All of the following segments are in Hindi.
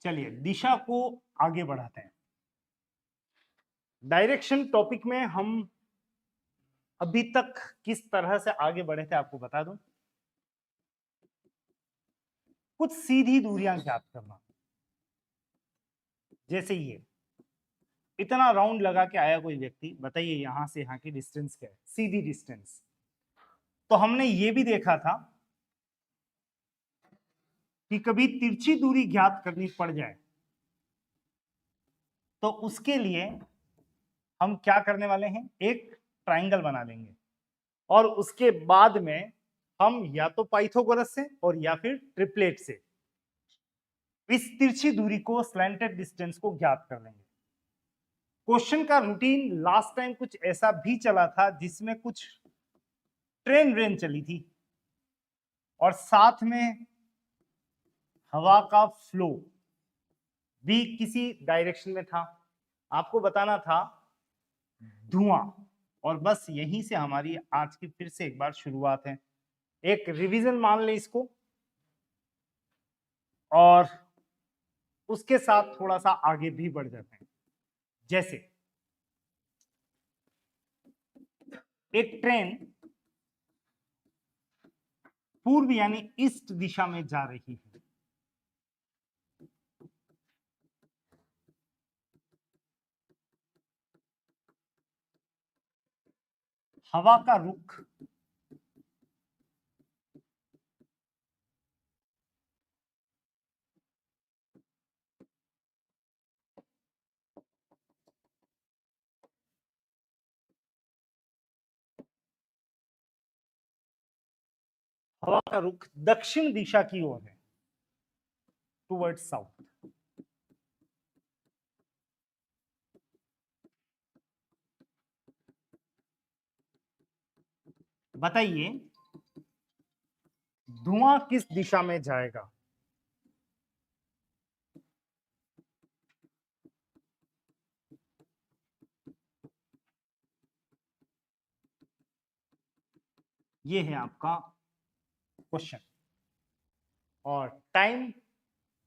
चलिए दिशा को आगे बढ़ाते हैं। डायरेक्शन टॉपिक में हम अभी तक किस तरह से आगे बढ़े थे आपको बता दूं। कुछ सीधी दूरियां ज्ञात करना, जैसे ये इतना राउंड लगा के आया कोई व्यक्ति, बताइए यहां से यहां की डिस्टेंस क्या है, सीधी डिस्टेंस। तो हमने ये भी देखा था कि कभी तिरछी दूरी ज्ञात करनी पड़ जाए तो उसके लिए हम क्या करने वाले हैं, एक ट्राइंगल बना लेंगे और उसके बाद में हम या तो पाइथागोरस से और या फिर ट्रिपलेट से इस तिरछी दूरी को, स्लैंटेड डिस्टेंस को ज्ञात कर लेंगे। क्वेश्चन का रूटीन लास्ट टाइम कुछ ऐसा भी चला था जिसमें कुछ ट्रेन रेन चली थी और साथ में हवा का फ्लो भी किसी डायरेक्शन में था। आपको बताना था धुआं, और बस यहीं से हमारी आज की फिर से एक बार शुरुआत है। एक रिवीजन मान ले इसको, और उसके साथ थोड़ा सा आगे भी बढ़ जाते हैं। जैसे एक ट्रेन पूर्व यानी ईस्ट दिशा में जा रही है। हवा का रुख दक्षिण दिशा की ओर है, टुवर्ड्स साउथ। बताइए धुआं किस दिशा में जाएगा। ये है आपका क्वेश्चन, और टाइम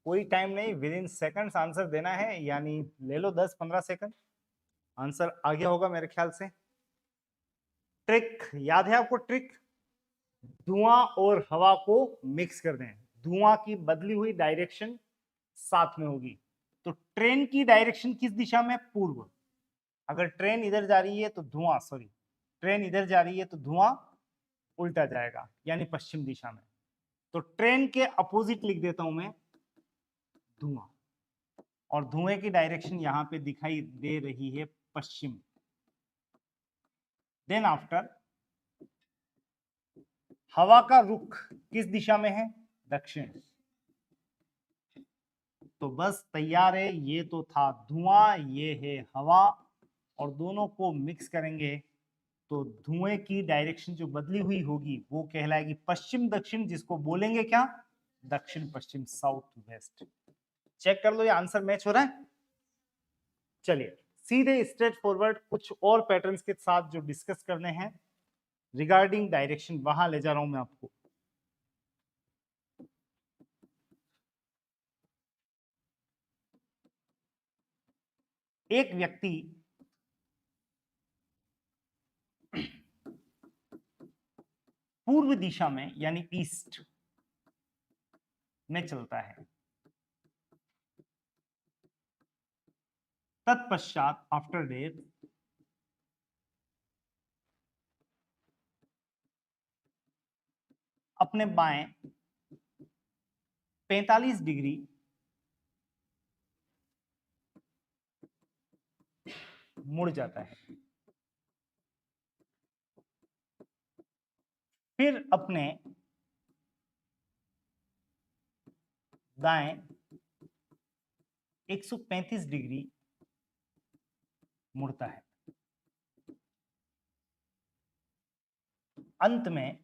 कोई टाइम नहीं, विद इन सेकंड्स आंसर देना है, यानी ले लो 10-15 सेकंड, आंसर आ गया होगा मेरे ख्याल से। ट्रिक याद है आपको, ट्रिक धुआं और हवा को मिक्स कर दें, धुआं की बदली हुई डायरेक्शन साथ में होगी। तो ट्रेन की डायरेक्शन किस दिशा में, पूर्व। अगर ट्रेन इधर जा रही है तो धुआं, सॉरी ट्रेन इधर जा रही है तो धुआं उल्टा जाएगा, यानी पश्चिम दिशा में। तो ट्रेन के अपोजिट लिख देता हूं मैं धुआं, और धुएं की डायरेक्शन यहां पे दिखाई दे रही है पश्चिम। देन आफ्टर हवा का रुख किस दिशा में है, दक्षिण। तो बस तैयार है, ये तो था धुआं, ये है हवा, और दोनों को मिक्स करेंगे तो धुएं की डायरेक्शन जो बदली हुई होगी वो कहलाएगी पश्चिम दक्षिण, जिसको बोलेंगे क्या, दक्षिण पश्चिम, साउथ वेस्ट। चेक कर लो ये आंसर मैच हो रहा है। चलिए सीधे स्ट्रेट फॉरवर्ड कुछ और पैटर्न्स के साथ जो डिस्कस करने हैं रिगार्डिंग डायरेक्शन, वहां ले जा रहा हूं मैं आपको। एक व्यक्ति पूर्व दिशा में यानी ईस्ट में चलता है, तत्पश्चात आफ्टर डेथ अपने बाएं 45 डिग्री मुड़ जाता है, फिर अपने दाएं 135 डिग्री मुड़ता है, अंत में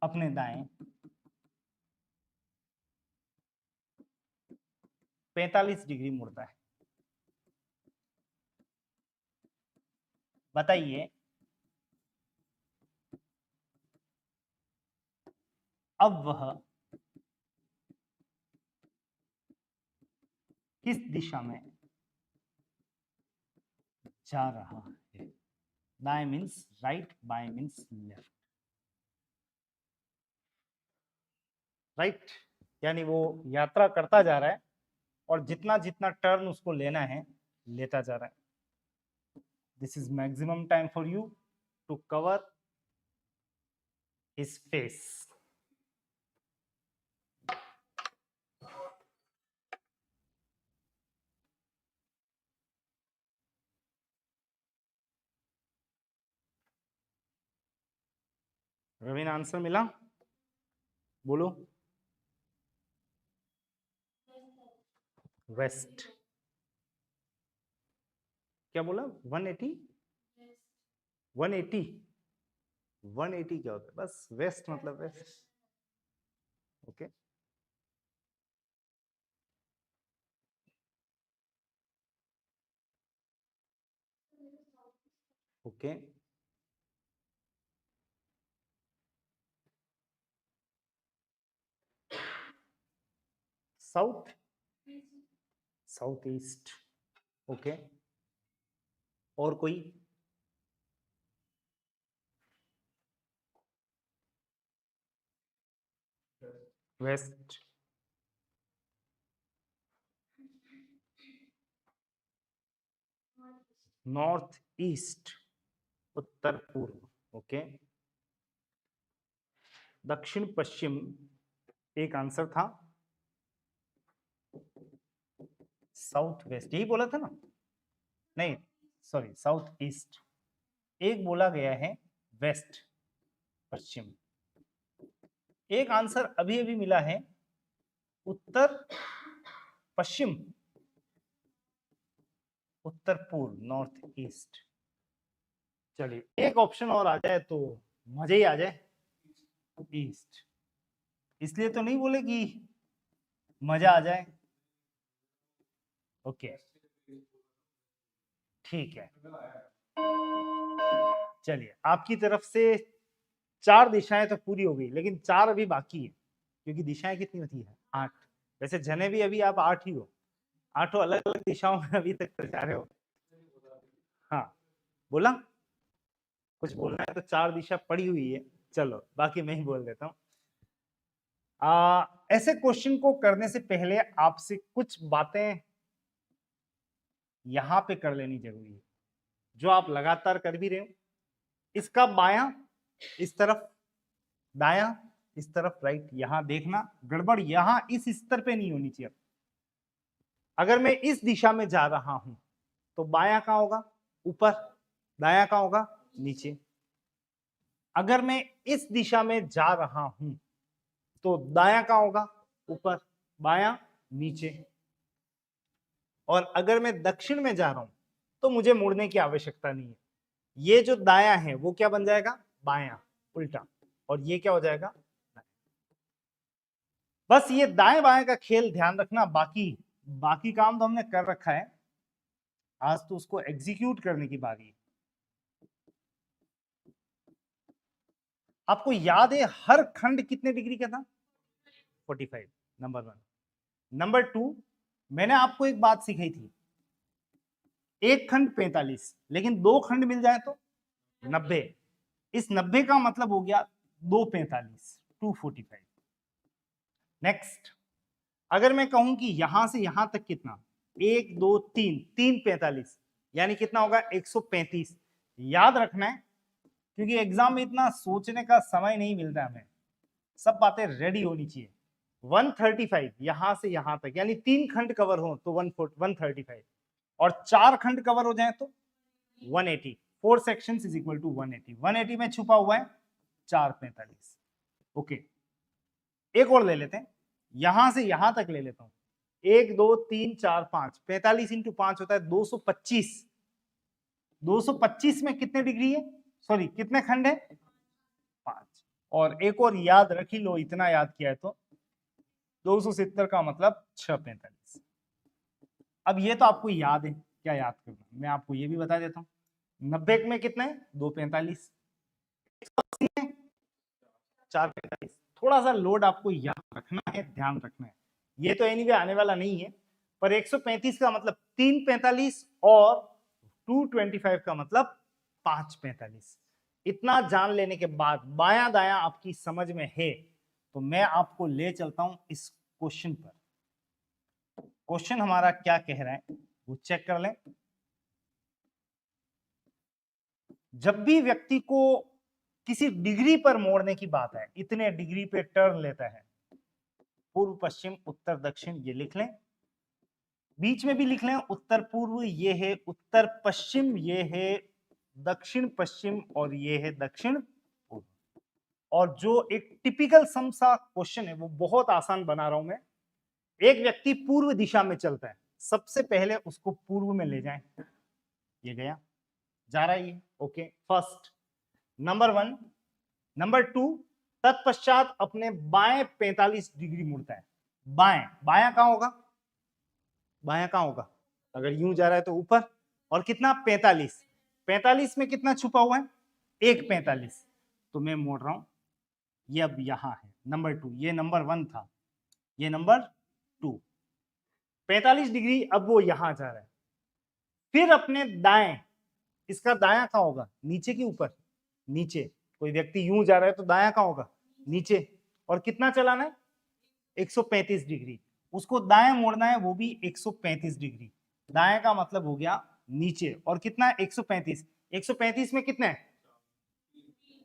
अपने दाएं 45 डिग्री मुड़ता है। बताइए अब वह किस दिशा में जा रहा है। दाएं मीन्स राइट, बाएं मीन्स लेफ्ट। राइट यानी वो यात्रा करता जा रहा है और जितना जितना टर्न उसको लेना है लेता जा रहा है। This is maximum time for you to cover his face. Raveen answer मिला? बोलो। वेस्ट। क्या बोला? 180? 180? 180 क्या होता है? बस वेस्ट मतलब west. Okay okay south, south east. Okay और कोई? वेस्ट, नॉर्थ ईस्ट, उत्तर पूर्व। ओके दक्षिण पश्चिम एक आंसर था। साउथ वेस्ट यही बोला था ना? नहीं सॉरी, साउथ ईस्ट एक बोला गया है, वेस्ट पश्चिम। एक आंसर अभी अभी मिला है उत्तर पश्चिम, उत्तर पूर्व, नॉर्थ ईस्ट। चलिए एक ऑप्शन और आ जाए तो मजे ही आ जाए। ईस्ट इसलिए तो नहीं बोले कि मजा आ जाए। ओके ठीक है चलिए आपकी तरफ से 4 दिशाएं तो पूरी हो गई, लेकिन 4 अभी बाकी है क्योंकि दिशाएं कितनी होती है? 8। वैसे जने भी अभी आप 8 ही हो, 8 अलग अलग दिशाओं में अभी तक जा रहे हो। हाँ बोला कुछ बोलना है तो 4 दिशा पड़ी हुई है। चलो बाकी मैं ही बोल देता हूँ। ऐसे क्वेश्चन को करने से पहले आपसे कुछ बातें यहां पे कर लेनी जरूरी है, जो आप लगातार कर भी रहे हो। इसका बायां इस तरफ, दायां इस तरफ, राइट। यहां देखना गड़बड़ यहां इस स्तर पे नहीं होनी चाहिए। अगर मैं इस दिशा में जा रहा हूं तो बायां कहां होगा? ऊपर। दायां कहां होगा? नीचे। अगर मैं इस दिशा में जा रहा हूं तो दायां कहां होगा? ऊपर। बायां नीचे। और अगर मैं दक्षिण में जा रहा हूं तो मुझे मुड़ने की आवश्यकता नहीं है। ये जो दायां है वो क्या बन जाएगा? बायां, उल्टा। और ये क्या हो जाएगा? बस ये दाएं बाएं का खेल ध्यान रखना। बाकी बाकी काम तो हमने कर रखा है, आज तो उसको एग्जीक्यूट करने की बारी है। आपको याद है हर खंड कितने डिग्री का था? 45, नंबर 1। नंबर 2 मैंने आपको एक बात सिखाई थी, एक खंड 45, लेकिन 2 खंड मिल जाए तो 90। इस 90 का मतलब हो गया 2 45, 245। नेक्स्ट अगर मैं कहूं कि यहां से यहां तक कितना, 1 2 3, 3 45 यानी कितना होगा? 135। याद रखना है क्योंकि एग्जाम में इतना सोचने का समय नहीं मिलता हमें, सब बातें रेडी होनी चाहिए। 135 यहां से यहां तक यानी 3 खंड कवर हो तो 135, और 4 खंड कवर हो जाए तो 180। 4 सेक्शंस इज इक्वल टू 180। 180 में छुपा हुआ है 445। ओके एक और ले लेते हैं, यहां से यहां तक ले लेता हूं। 1 2 3 4 5, 45 इंटू 5 होता है 225। 225 में कितने डिग्री है? सॉरी कितने खंड है? 5। और एक और याद रख ही लो, इतना याद किया है तो 270 का मतलब 645। अब ये तो आपको याद है, क्या याद करना, मैं आपको ये भी बता देता हूँ। 90 में कितने है? 245। 445। थोड़ा सा लोड आपको याद रखना है, ध्यान रखना है। ये तो एनीवे आने वाला नहीं है, पर 135 का मतलब 3:45 और 2:25 का मतलब 5:45। इतना जान लेने के बाद बायां दायां आपकी समझ में है तो मैं आपको ले चलता हूं इस क्वेश्चन पर। क्वेश्चन हमारा क्या कह रहा है वो चेक कर लें। जब भी व्यक्ति को किसी डिग्री पर मोड़ने की बात है, इतने डिग्री पे टर्न लेता है, पूर्व पश्चिम उत्तर दक्षिण ये लिख लें, बीच में भी लिख लें उत्तर पूर्व ये है उत्तर पश्चिम, ये है दक्षिण पश्चिम और ये है दक्षिण पूर्व। और जो एक टिपिकल सम सा क्वेश्चन है वो बहुत आसान बना रहा हूं मैं। एक व्यक्ति पूर्व दिशा में चलता है, सबसे पहले उसको पूर्व में ले जाएं, ये गया, जा रहा है ये, ओके, फर्स्ट नंबर 1। नंबर 2, तत्पश्चात अपने बाएं 45 डिग्री मुड़ता है। बाएं, बायां कहां होगा, बायां कहां होगा, अगर यूं जा रहा है तो ऊपर, और कितना 45, 45 में कितना छुपा हुआ है, एक 45, तो मैं मोड़ रहा हूं, ये अब यहां है नंबर 2, ये नंबर 1 था, ये नंबर 2, 45 डिग्री, अब वो यहां जा रहा है। फिर अपने दाएं, इसका दायां कहां होगा, नीचे की ऊपर, नीचे, कोई व्यक्ति यूं जा रहा है तो दायां कहां होगा, नीचे, और कितना चलाना है 135 डिग्री, उसको दाएं मोड़ना है वो भी 135 डिग्री, दाएं का मतलब हो गया नीचे, और कितना 135, 135 में कितना है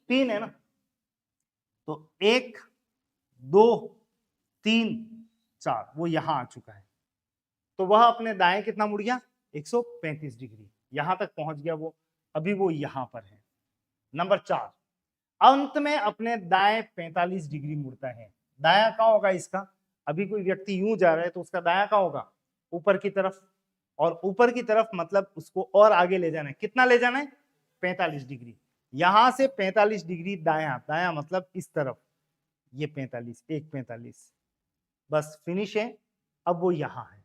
3 है ना, तो 1 2 3 4, वो यहां आ चुका है, तो वह अपने दाएं कितना मुड़ गया 135 डिग्री, यहां तक पहुंच गया वो, अभी वो यहां पर है। नंबर 4, अंत में अपने दाएं 45 डिग्री मुड़ता है, दायां कहां होगा इसका, अभी कोई व्यक्ति यूं जा रहा है तो उसका दायां कहां होगा, ऊपर की तरफ, और ऊपर की तरफ मतलब उसको और आगे ले जाना है, कितना ले जाना है 45 डिग्री, यहां से 45 डिग्री दायां, दायां मतलब इस तरफ, ये 45, एक 45, बस फिनिश है, अब वो यहां है।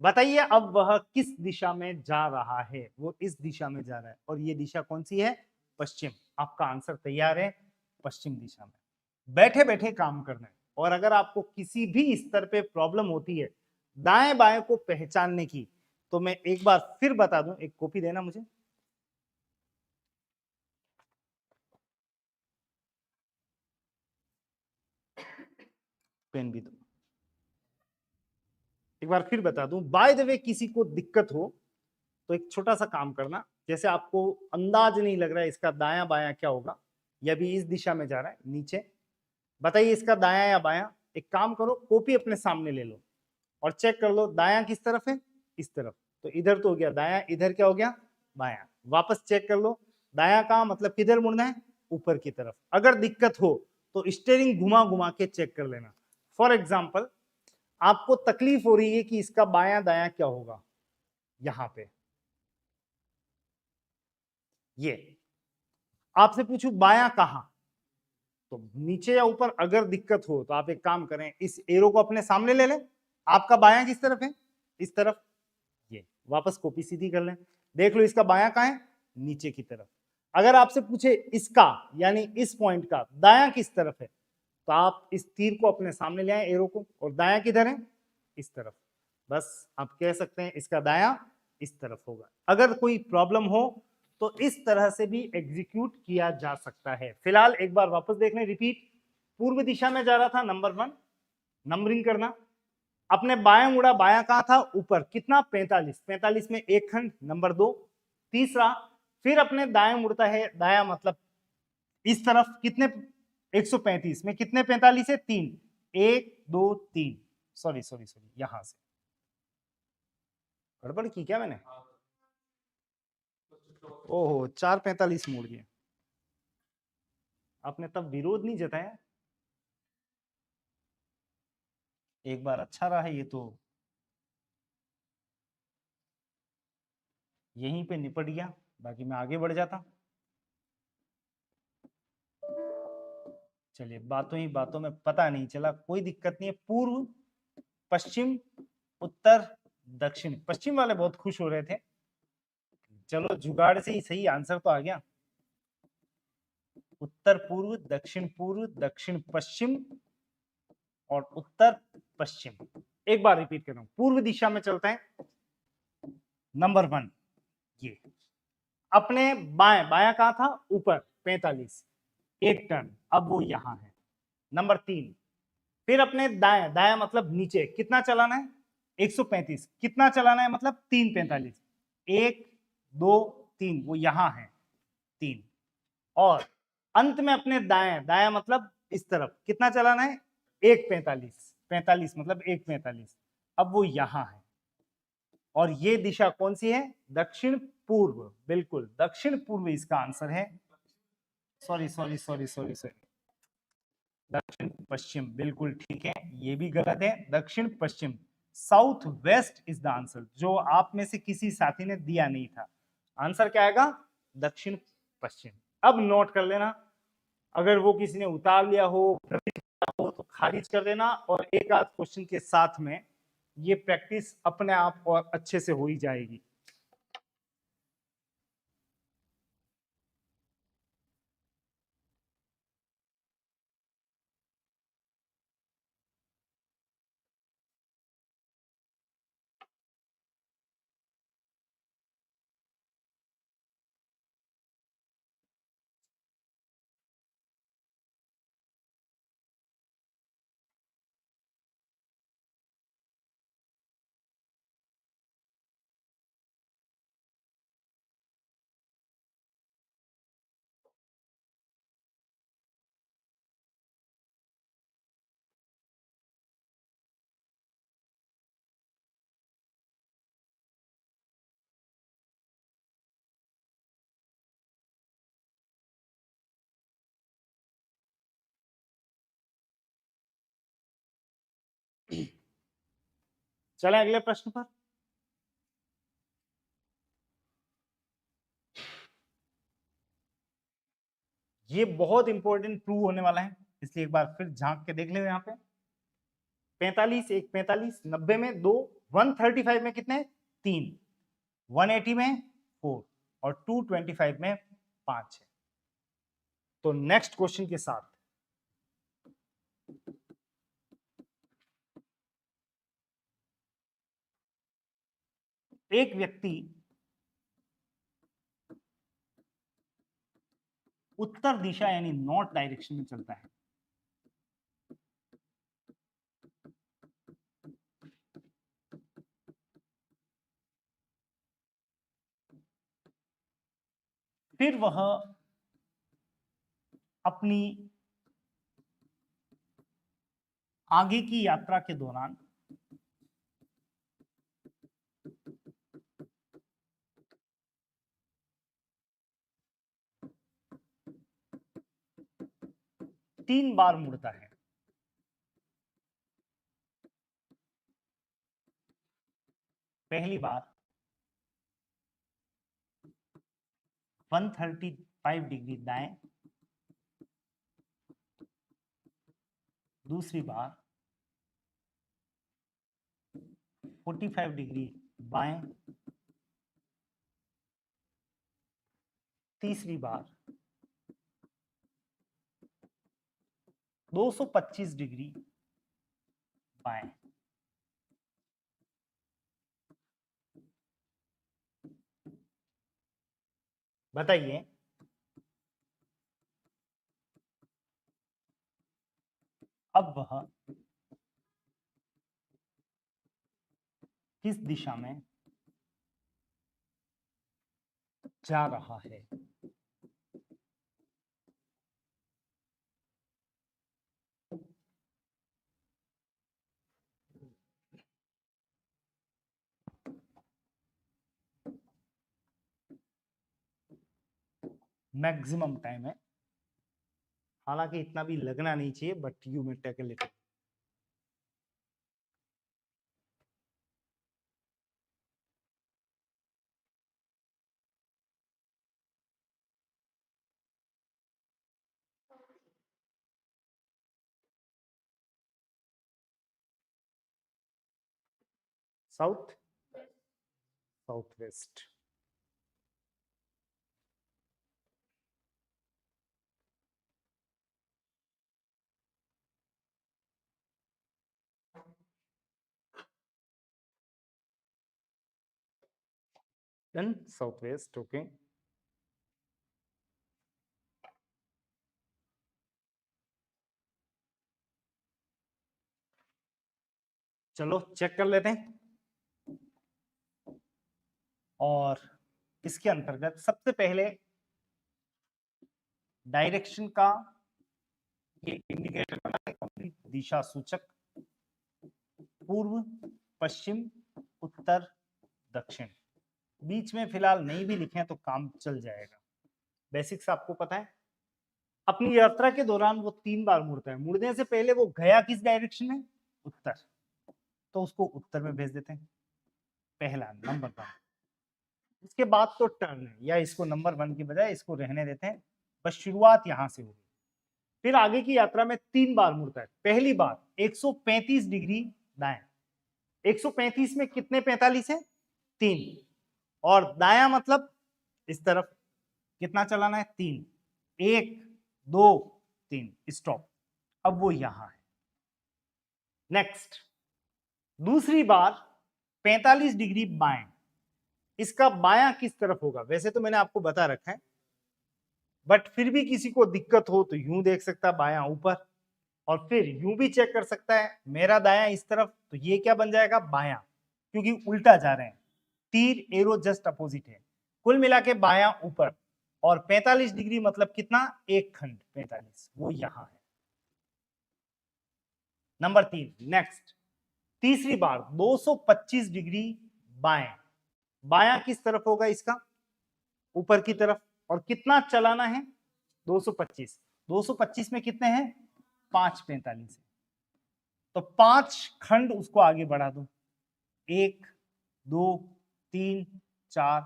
बताइए अब वह किस दिशा में जा रहा है, वो इस दिशा में जा रहा है, और ये दिशा कौन सी है, पश्चिम। आपका आंसर तैयार है, पश्चिम दिशा में। बैठे बैठे काम करना है, और अगर आपको किसी भी स्तर पे प्रॉब्लम होती है दाएं बाएं को पहचानने की, तो मैं एक बार फिर बता दूं, एक कॉपी देना मुझे, पेन भी दो, एक बार फिर बता दूं, बाय द वे किसी को दिक्कत हो तो एक छोटा सा काम करना, जैसे आपको अंदाज नहीं लग रहा है इसका दायां बायां क्या होगा, यह भी इस दिशा में जा रहा है नीचे, बताइए इसका दायां या बायां, एक काम करो कॉपी अपने सामने ले लो और चेक कर लो दायां किस तरफ है, इस तरफ, तो इधर तो हो गया दायां, इधर क्या हो गया बायां, वापस चेक कर लो दायां कहां, मतलब किधर मुड़ना है, ऊपर की तरफ। अगर दिक्कत हो तो स्टीयरिंग घुमा घुमा के चेक कर लेना। फॉर एग्जाम्पल आपको तकलीफ हो रही है कि इसका बायां दायां क्या होगा, यहां पे ये आपसे पूछू बायां कहां, तो नीचे या ऊपर अगर दिक्कत हो तो आप एक काम करें, इस एरो को अपने सामने ले लें, आपका बायां किस तरफ है, इस तरफ, ये वापस कॉपी सीधी कर लें, देख लो इसका बायां कहां है, नीचे की तरफ। अगर आपसे पूछे इसका यानी इस पॉइंट का दायां किस तरफ है, तो आप इस तीर को अपने सामने ले आए एरो को, और दायां किधर है, इस तरफ, बस आप कह सकते हैं इसका दायां इस तरफ होगा। अगर कोई प्रॉब्लम हो तो इस तरह से भी एग्जीक्यूट किया जा सकता है। फिलहाल एक बार वापस देख लें, रिपीट, पूर्व दिशा में जा रहा था, नंबर 1 नंबरिंग करना, अपने बायां मुड़ा, बायां कहां था, ऊपर, कितना 45, 45 में एक खंड, नंबर 2। तीसरा, फिर अपने दाएं मुड़ता है, दायां मतलब इस तरफ, कितने 135 में कितने 45 है, 3, 1 2 3, सॉरी सॉरी सॉरी, यहां से गड़बड़ की क्या मैंने, ओहो 4:45 मोड़ दिया, आपने तब विरोध नहीं जताया, एक बार अच्छा रहा है ये तो, यहीं पे निपट गया, बाकी मैं आगे बढ़ जाता। चलिए बातों ही बातों में पता नहीं चला, कोई दिक्कत नहीं है। पूर्व पश्चिम उत्तर दक्षिण, पश्चिम वाले बहुत खुश हो रहे थे, चलो जुगाड़ से ही सही आंसर तो आ गया। उत्तर पूर्व दक्षिण पश्चिम और उत्तर पश्चिम। एक बार रिपीट कर रहा हूं, पूर्व दिशा में चलते हैं। नंबर 1 ये अपने बाएं, बायां कहां था, ऊपर 45, एक टर्न, अब वो यहां है। नंबर 3 फिर अपने दाएं, दायां मतलब नीचे, कितना चलाना है, 135, कितना चलाना है मतलब 345, 1 2 3, वो यहां है 3। और अंत में अपने दाएं, दायां मतलब इस तरफ, कितना चलाना है, 145, 45 मतलब 145, अब वो यहां है। और ये दिशा कौन सी है, दक्षिण पूर्व, बिल्कुल दक्षिण पूर्व इसका आंसर है। Sorry sorry sorry sorry sorry, दक्षिण पश्चिम, बिल्कुल ठीक है, ये भी गलत है, दक्षिण पश्चिम, south west is the answer, जो आप में से किसी साथी ने दिया नहीं था। आंसर क्या आएगा, दक्षिण पश्चिम। अब नोट कर लेना, अगर वो किसी ने उतार लिया हो तो खारिज कर देना, और एक आध क्वेश्चन के साथ में ये प्रैक्टिस अपने आप और अच्छे से हो ही जाएगी। चलें अगले प्रश्न पर। ये बहुत इंपॉर्टेंट प्रूव होने वाला है, इसलिए एक बार फिर झांक के देख ले यहाँ पे। 45, एक 45, 90 में 2, 135 में कितने, 3, 180 में 4, और 225 में 5 है। तो नेक्स्ट क्वेश्चन के साथ एक व्यक्ति उत्तर दिशा यानी नॉर्थ डायरेक्शन में चलता है, फिर वह अपनी आगे की यात्रा के दौरान तीन बार मुड़ता है। पहली बार 135 डिग्री दाएं, दूसरी बार 45 डिग्री बाएं, तीसरी बार 225 डिग्री बाएं। बताइए अब वह किस दिशा में जा रहा है। मैक्सिमम टाइम है, हालांकि इतना भी लगना नहीं चाहिए, but you may take a little. South, south west. Then south west. Okay, चलो चेक कर लेते हैं। और इसके अंतर्गत सबसे पहले डायरेक्शन का ये इंडिकेटर बना है, कंप्लीट दिशा सूचक, पूर्व, पश्चिम, उत्तर, दक्षिण। बीच में फिलहाल नहीं भी लिखे तो काम चल जाएगा। बेसिक्स आपको पता है। अपनी यात्रा के दौरान वो 3 बार मुड़ता है। मुड़ने से पहले वो गया किस डायरेक्शन में? उत्तर, तो उसको उत्तर में भेज देते हैं, पहला नंबर 1। उसके बाद तो टर्न है, या इसको नंबर 1 की बजाय इसको रहने देते हैं, बस शुरुआत यहां से होगी। फिर आगे की यात्रा में 3 बार मुड़ता है। पहली बार 135 डिग्री दाएं। 135 में कितने 45 है? 3। और दाया मतलब इस तरफ कितना चलाना है? 3। 1 2 3, स्टॉप। अब वो यहां है। नेक्स्ट, दूसरी बार 45 डिग्री बाएं। इसका बायां किस तरफ होगा? वैसे तो मैंने आपको बता रखा है, बट फिर भी किसी को दिक्कत हो तो यूं देख सकता है बायां ऊपर, और फिर यूं भी चेक कर सकता है मेरा दायां इस तरफ, तो ये क्या बन जाएगा? बायां, क्योंकि उल्टा जा रहे हैं। तीर एरो जस्ट अपोजिट है। कुल मिला के बायां ऊपर, और 45 डिग्री मतलब कितना? एक खंड 45, वो यहां है। नंबर 3, नेक्स्ट, तीसरी बार 225 डिग्री बाएं। बायां किस तरफ होगा इसका? ऊपर की तरफ। और कितना चलाना है? 225। 225 में कितने हैं? 5 45 है, तो 5 खंड उसको आगे बढ़ा दो। 1 2 3 4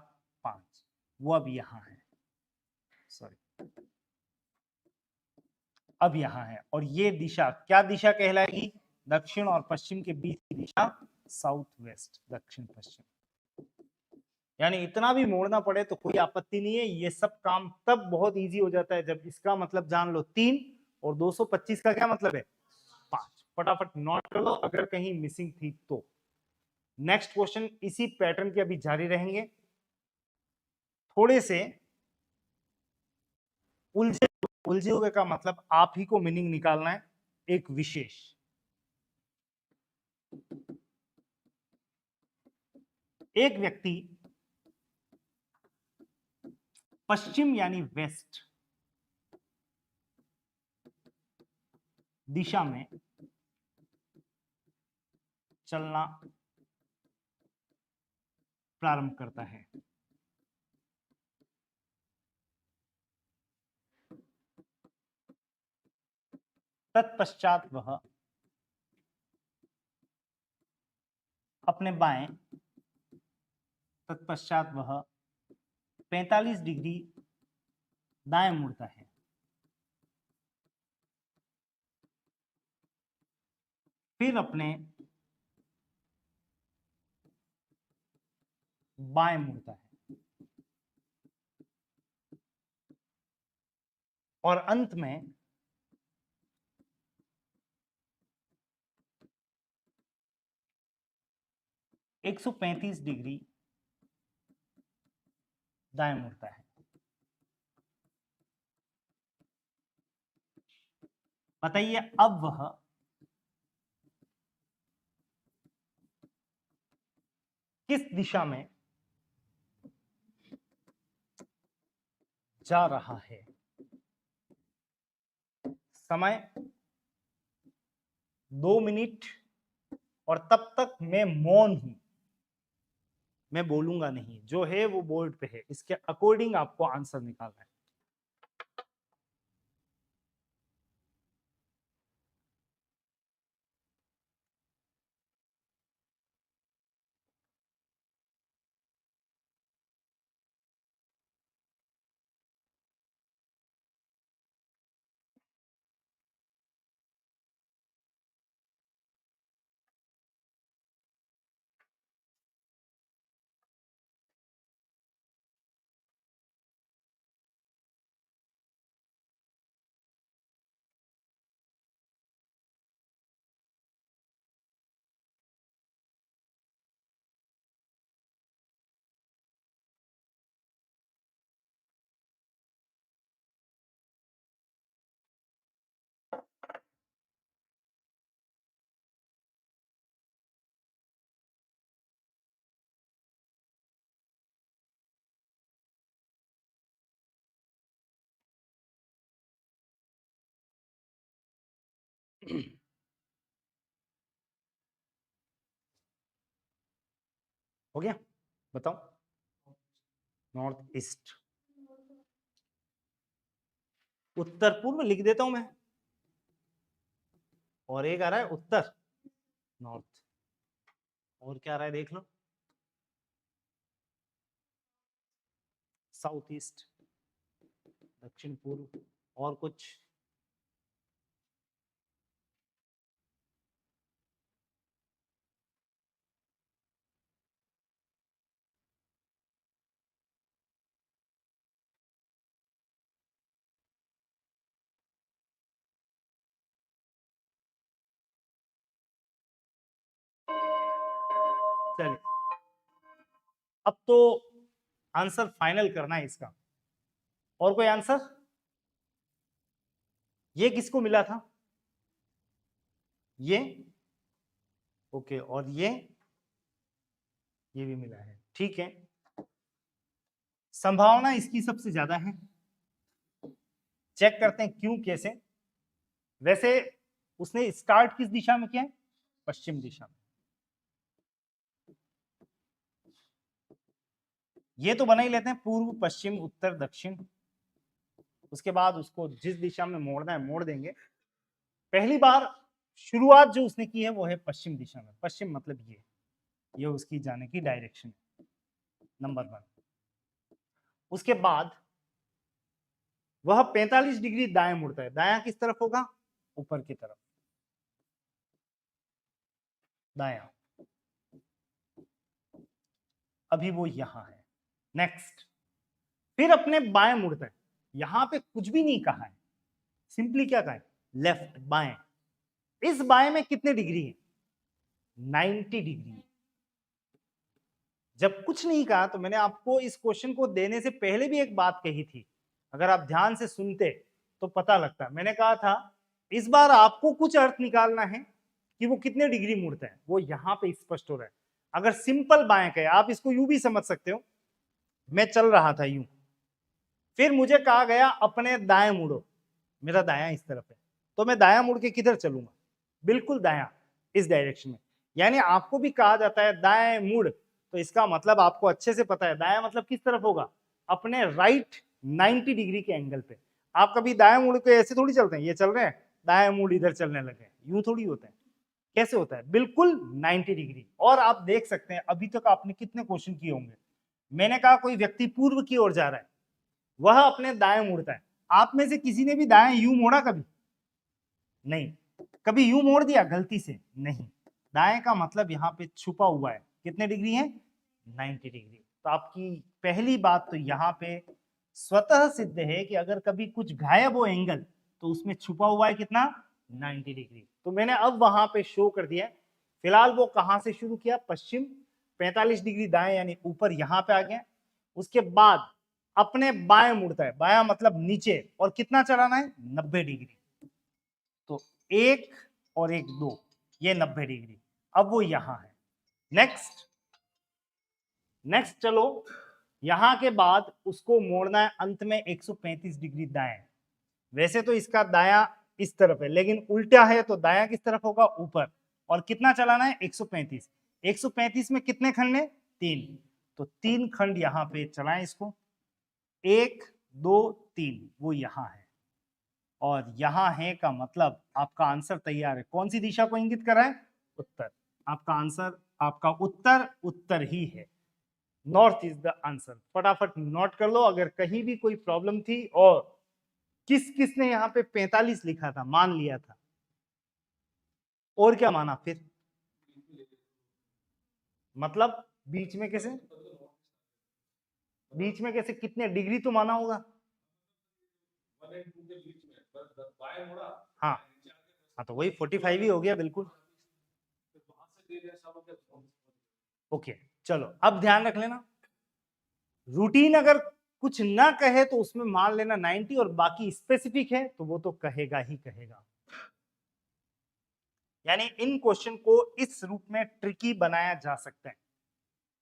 5, वो अब यहां है। सॉरी, अब यहां है। और ये दिशा क्या दिशा कहलाएगी? दक्षिण और पश्चिम के बीच की दिशा साउथ वेस्ट, दक्षिण पश्चिम। यानी इतना भी मोड़ना पड़े तो कोई आपत्ति नहीं है। ये सब काम तब बहुत इजी हो जाता है जब इसका मतलब जान लो 3, और 225 का क्या मतलब है? 5। फटाफट नोट कर लो अगर कहीं मिसिंग थी तो। नेक्स्ट क्वेश्चन इसी पैटर्न के अभी जारी रहेंगे। थोड़े से उलझे उलझे हुए का मतलब आप ही को मीनिंग निकालना है, एक विशेष। एक व्यक्ति पश्चिम यानी वेस्ट दिशा में चलना प्रारंभ करता है। तत्पश्चात वह अपने बाएं, तत्पश्चात वह 45 डिग्री दाएं मुड़ता है। फिर अपने बाएं मुड़ता है, और अंत में 135 डिग्री दाएं मुड़ता है। बताइए अब वह किस दिशा में जा रहा है? समय 2 मिनट, और तब तक मैं मौन हूं, मैं बोलूंगा नहीं। जो है वो बोर्ड पे है, इसके अकॉर्डिंग आपको आंसर निकालना है। हो गया, बताओ। नॉर्थ ईस्ट, उत्तर पूर्व लिख देता हूं मैं, और एक आ रहा है उत्तर नॉर्थ, और क्या आ रहा है देख लो, साउथ ईस्ट दक्षिण पूर्व, और कुछ? चलिए, अब तो आंसर फाइनल करना है इसका। और कोई आंसर? ये किसको मिला था? ये, ओके, और ये भी मिला है, ठीक है। संभावना इसकी सबसे ज्यादा है। चेक करते हैं क्यों, कैसे। वैसे उसने स्टार्ट किस दिशा में किया है? पश्चिम दिशा में। ये तो बना ही लेते हैं, पूर्व पश्चिम उत्तर दक्षिण। उसके बाद उसको जिस दिशा में मोड़ना है मोड़ देंगे। पहली बार शुरुआत जो उसने की है वो है पश्चिम दिशा में। पश्चिम मतलब ये उसकी जाने की डायरेक्शन, नंबर 1। उसके बाद वह 45 डिग्री दाएं मुड़ता है। दायां किस तरफ होगा? ऊपर की तरफ, दायां। अभी वो यहां है। नेक्स्ट, फिर अपने बाएं मुड़ता है। यहां पे कुछ भी नहीं कहा है, सिंपली क्या कहा है? लेफ्ट, बाएं। इस बाएं में कितने डिग्री है? 90 डिग्री। जब कुछ नहीं कहा तो मैंने आपको इस क्वेश्चन को देने से पहले भी एक बात कही थी, अगर आप ध्यान से सुनते तो पता लगता। मैंने कहा था इस बार आपको कुछ अर्थ निकालना है कि वो कितने डिग्री मुड़ता है, वो यहां पे स्पष्ट हो रहा है। अगर सिंपल बाएं कहे, आप इसको यूं भी समझ सकते हो, मैं चल रहा था यूं, फिर मुझे कहा गया अपने दाएं मुड़ो, मेरा दायां इस तरफ है, तो मैं दायां मुड़ के किधर चलूंगा? बिल्कुल दायां, इस डायरेक्शन में। यानी आपको भी कहा जाता है दाएं मुड़, तो इसका मतलब आपको अच्छे से पता है दायां मतलब किस तरफ होगा? अपने राइट 90 डिग्री के एंगल पे। आप कभी दाएं मुड़ के ऐसे थोड़ी चलते हैं, ये चल रहे हैं दाएं मुड़ इधर चलने लगे, यूं थोड़ी होता है। कैसे होता है? बिल्कुल 90 डिग्री। और आप देख सकते हैं अभी तक आपने कितने क्वेश्चन किए होंगे। मैंने कहा कोई व्यक्ति पूर्व की ओर जा रहा है, वह अपने दाएं मुड़ता है। आप में से किसी ने भी दाएं यूं मोड़ा कभी? नहीं। कभी यूं मोड़ दिया गलती से? नहीं। दाएं का मतलब यहाँ पे छुपा हुआ है। कितने डिग्री है? 90 डिग्री। तो आपकी पहली बात तो यहाँ पे स्वतः सिद्ध है कि अगर कभी कुछ गायब हो एंगल, तो उसमें छुपा हुआ है कितना? 90 डिग्री। तो मैंने अब वहां पे शो कर दिया। फिलहाल वो कहां से शुरू किया? पश्चिम, 45 डिग्री दाएं यानी ऊपर यहां पे आ गया। उसके बाद अपने बाएं मुड़ता है, बायां मतलब नीचे, और कितना चलाना है? 90 डिग्री। तो 1 और 1 2, ये 90 डिग्री। अब वो यहां है। नेक्स्ट चलो, यहां के बाद उसको मोड़ना है अंत में 135 डिग्री दाएं। वैसे तो इसका दायां इस तरफ है, लेकिन उल्टा है, तो दायां किस तरफ होगा? ऊपर। और कितना चलाना है? 135। 135 में कितने खंड है? 3। तो 3 खंड यहां पे चलाएं इसको, 1 2 3, वो यहां है। और यहां है का मतलब आपका आंसर तैयार है। कौन सी दिशा को इंगित कर रहा है? उत्तर। आपका आंसर, आपका उत्तर उत्तर ही है। North is the answer. फटाफट नोट कर लो अगर कहीं भी कोई प्रॉब्लम थी। और किस किस ने यहाँ पे 45 लिखा था, मान लिया था, और क्या माना फिर? मतलब बीच में कैसे? बीच में कैसे? कितने डिग्री तो माना होगा। हाँ हाँ, तो वही 45 ही हो गया बिल्कुल। ओके, चलो अब ध्यान रख लेना, रूटीन अगर कुछ ना कहे तो उसमें मान लेना 90, और बाकी स्पेसिफिक है तो वो तो कहेगा ही कहेगा। यानी इन क्वेश्चन को इस रूप में ट्रिकी बनाया जा सकता है,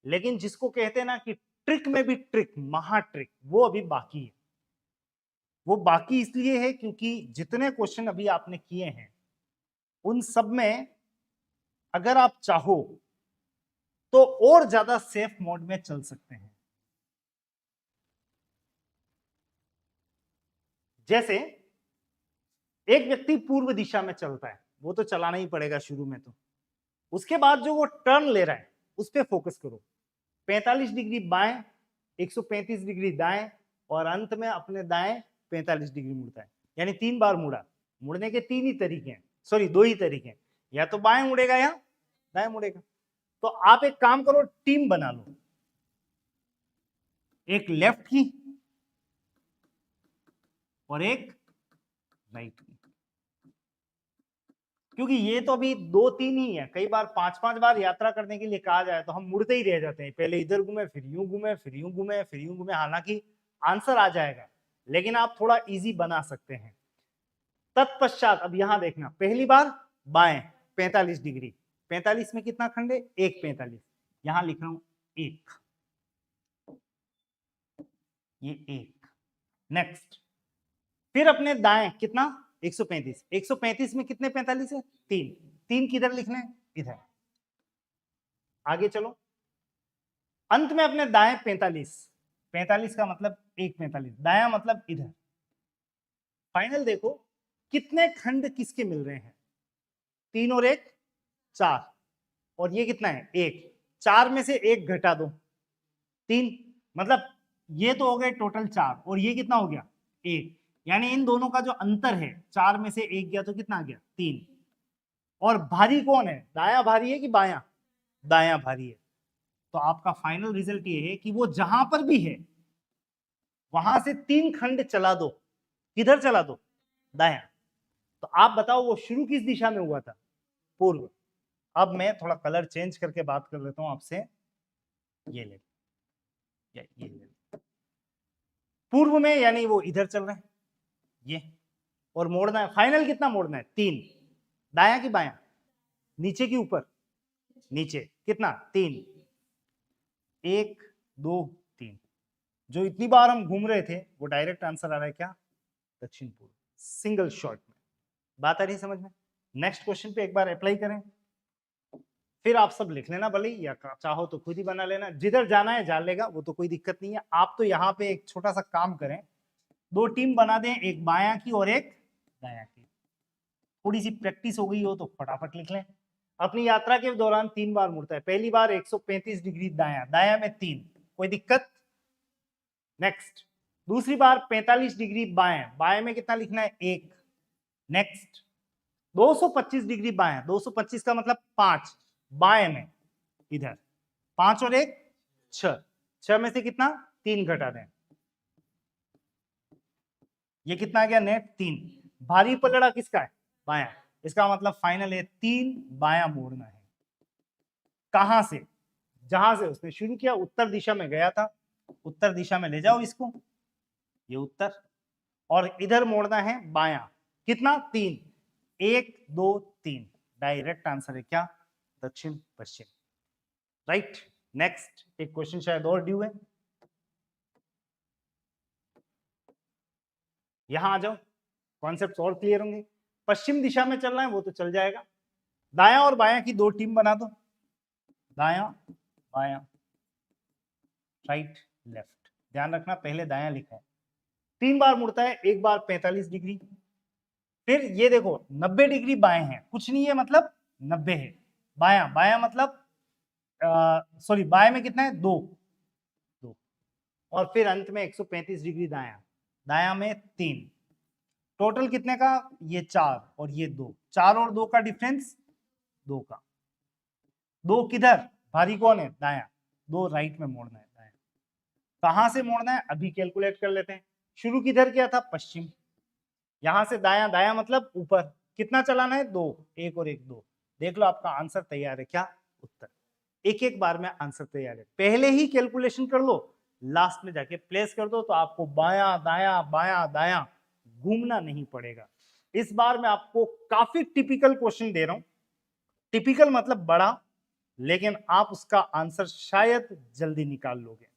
लेकिन जिसको कहते हैं ना कि ट्रिक में भी ट्रिक, महा ट्रिक, वो अभी बाकी है। वो बाकी इसलिए है क्योंकि जितने क्वेश्चन अभी आपने किए हैं उन सब में अगर आप चाहो तो और ज्यादा सेफ मोड में चल सकते हैं। जैसे एक व्यक्ति पूर्व दिशा में चलता है, वो तो चलाना ही पड़ेगा शुरू में, तो उसके बाद जो वो टर्न ले रहा है उस पर फोकस करो। 45 डिग्री बाएं, 135 डिग्री दाएं, और अंत में अपने दाएं 45 डिग्री मुड़ता है। यानी 3 बार मुड़ा। मुड़ने के 3 ही तरीके हैं, सॉरी 2 ही तरीके हैं, या तो बाएं मुड़ेगा या दाएं मुड़ेगा। तो आप एक काम करो, टीम बना लो, एक लेफ्ट की और एक राइट की, क्योंकि ये तो अभी 2-3 ही है। कई बार 5-5 बार यात्रा करने के लिए कहा जाए तो हम मुड़ते ही रह जाते हैं, पहले इधर घूमे, फिर यूं घूमे, फिर यूं घूमे, फिर यूं घूमे। हालांकि आंसर आ जाएगा, लेकिन आप थोड़ा इजी बना सकते हैं। तत्पश्चात अब यहां देखना, पहली बार बाएं 45 डिग्री, 45 में कितना खंड है? एक 45, यहां लिख रहा हूं एक, ये एक। नेक्स्ट, फिर अपने दाएं कितना? 135, 135 में कितने 45 है? 3, 3 किधर लिखने हैं? इधर। आगे चलो, अंत में अपने दाएं 45, 45 का मतलब एक 45, दाया मतलब इधर। फाइनल देखो कितने खंड किसके मिल रहे हैं? 3 और 1 4, और ये कितना है? 1। 4 में से 1 घटा दो, 3, मतलब ये तो हो गए टोटल 4, और ये कितना हो गया? 1। यानी इन दोनों का जो अंतर है, 4 में से 1 गया तो कितना आ गया? 3। और भारी कौन है? दाया भारी है कि बायां? दाया भारी है। तो आपका फाइनल रिजल्ट ये है कि वो जहां पर भी है वहां से 3 खंड चला दो। किधर चला दो? दाया। तो आप बताओ वो शुरू किस दिशा में हुआ था? पूर्व। अब मैं थोड़ा कलर चेंज करके बात कर लेता हूं आपसे। ये ले, ये ले। पूर्व में यानी वो इधर चल रहे हैं, ये, और मोड़ना है, फाइनल कितना मोड़ना है? 3। दाया कि बाया? नीचे की ऊपर? नीचे। कितना? 3। 1 2 3। जो इतनी बार हम घूम रहे थे वो डायरेक्ट आंसर आ रहा है क्या? दक्षिण पूर्व, सिंगल शॉट में। बात आ रही समझ में? नेक्स्ट क्वेश्चन पे एक बार अप्लाई करें, फिर आप सब लिख लेना भले, या चाहो तो खुद ही बना लेना। जिधर जाना है जा लेगा, वो तो कोई दिक्कत नहीं है। आप तो यहाँ पे एक छोटा सा काम करें, 2 टीम बना दें, एक बायां की और एक दायां की। थोड़ी सी प्रैक्टिस हो गई हो तो फटाफट लिख लें। अपनी यात्रा के दौरान 3 बार मुड़ता है। पहली बार 135 डिग्री दायां, दायां में 3, कोई दिक्कत? नेक्स्ट, दूसरी बार 45 डिग्री बाएं, बाएं में कितना लिखना है? 1। नेक्स्ट, 225 डिग्री बाएं, 225 का मतलब 5, बाएं में इधर 5 और 1 6, 6 में से कितना? 3 घटा दें, ये कितना आ गया नेट? 3। भारी पलड़ा किसका है? बायां। इसका मतलब फाइनल है 3 बायां मोड़ना है। कहां से? जहां से उसने शुरू किया, उत्तर दिशा में गया था, उत्तर दिशा में ले जाओ इसको, ये उत्तर, और इधर मोड़ना है बायां। कितना? 3। 1 2 3, डायरेक्ट आंसर है क्या? दक्षिण पश्चिम। राइट। नेक्स्ट एक क्वेश्चन शायद और ड्यू है, यहां आ जाओ, कॉन्सेप्ट और क्लियर होंगे। पश्चिम दिशा में चलना है वो तो चल जाएगा। दायां और बायां की 2 टीम बना दो, दायां बायां, राइट लेफ्ट। ध्यान रखना पहले दायां लिखा है। 3 बार मुड़ता है, एक बार 45 डिग्री, फिर ये देखो 90 डिग्री बाएं है, कुछ नहीं है मतलब 90 है। बायां, बायां मतलब सॉरी बाएं में कितना है? 2, 2, और फिर अंत में 135 डिग्री दायां, दायां में 3, टोटल कितने का? ये 4 और ये 2, 4 और 2 का डिफरेंस 2 का। 2 किधर? भारी कौन है? दायां। 2 राइट में मोड़ना है, दायां। कहां से मोड़ना है अभी कैलकुलेट कर लेते हैं। शुरू किधर किया था? पश्चिम। यहां से दायां, दायां मतलब ऊपर, कितना चलाना है? 2, 1 और 1 2। देख लो आपका आंसर तैयार है क्या? उत्तर। एक एक बार में आंसर तैयार है, पहले ही कैलकुलेशन कर लो, लास्ट में जाके प्लेस कर दो, तो आपको बायां दायां बायां दायां घूमना नहीं पड़ेगा। इस बार मैं आपको काफी टिपिकल क्वेश्चन दे रहा हूं। टिपिकल मतलब बड़ा, लेकिन आप उसका आंसर शायद जल्दी निकाल लोगे।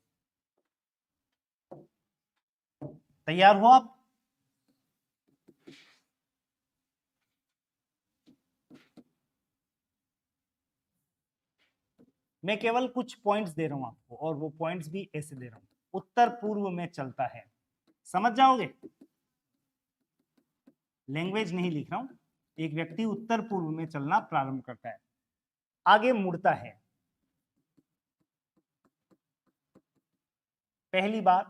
तैयार हो आप? मैं केवल कुछ पॉइंट्स दे रहा हूं आपको, और वो पॉइंट्स भी ऐसे दे रहा हूं, उत्तर पूर्व में चलता है। समझ जाओगे? लैंग्वेज नहीं लिख रहा हूं। एक व्यक्ति उत्तर पूर्व में चलना प्रारंभ करता है, आगे मुड़ता है। पहली बार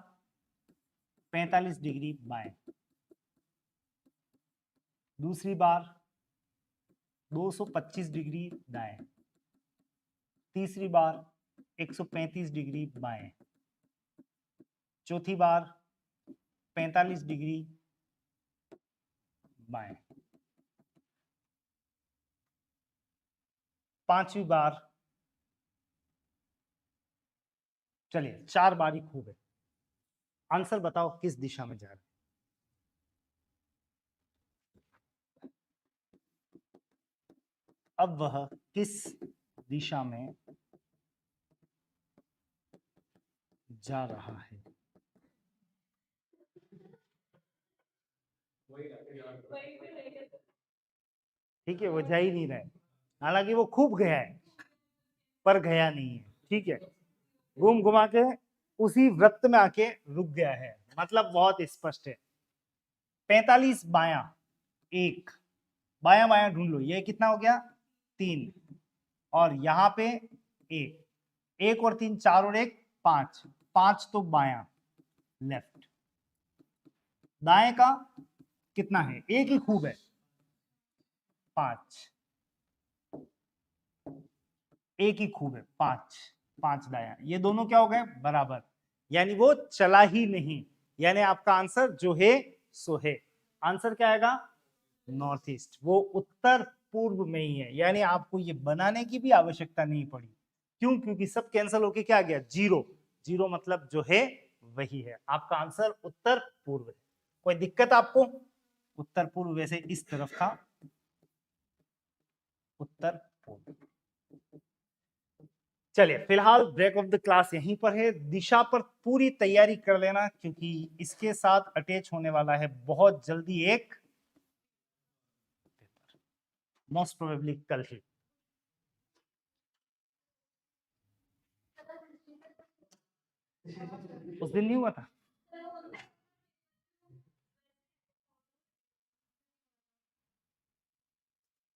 45 डिग्री बाएं, दूसरी बार 225 डिग्री दाएं, तीसरी बार 135 डिग्री बाएं, चौथी बार 45 डिग्री बाएं, पांचवी बार, चलिए 4 बार ही खूब है। आंसर बताओ किस दिशा में जा रहे हैं? अब वह किस दिशा में जा रहा है? ठीक है, वो जा ही नहीं रहा है, हालांकि वो खूब गया है पर गया नहीं है। ठीक है, घूम घुमा के उसी वृत्त में आके रुक गया है, मतलब बहुत स्पष्ट है। 45 बाया, एक बाया बाया ढूंढ लो, ये कितना हो गया? 3, और यहाँ पे एक, एक और 3, 4 और 1 5, 5 तो बाया लेफ्ट। दाएं का कितना है? एक ही खूब है, 5, एक ही खूब है 5, 5 दाया, ये दोनों क्या हो गए? बराबर, यानी वो चला ही नहीं। यानी आपका आंसर जो है सो है। आंसर क्या आएगा? नॉर्थ ईस्ट, वो उत्तर पूर्व में ही है, यानी आपको ये बनाने की भी आवश्यकता नहीं पड़ी। क्यों? क्योंकि सब कैंसिल होके क्या आ गया? जीरो। जीरो मतलब जो है वही है। आपका आंसर उत्तर पूर्व है। कोई दिक्कत आपको? उत्तर पूर्व वैसे इस तरफ था, उत्तर पूर्व। चलिए, फिलहाल ब्रेक ऑफ द क्लास यहीं पर है। दिशा पर पूरी तैयारी कर लेना, क्योंकि इसके साथ अटैच होने वाला है बहुत जल्दी एक, मोस्ट प्रोबेबली कल ही। उस दिन नहीं हुआ था?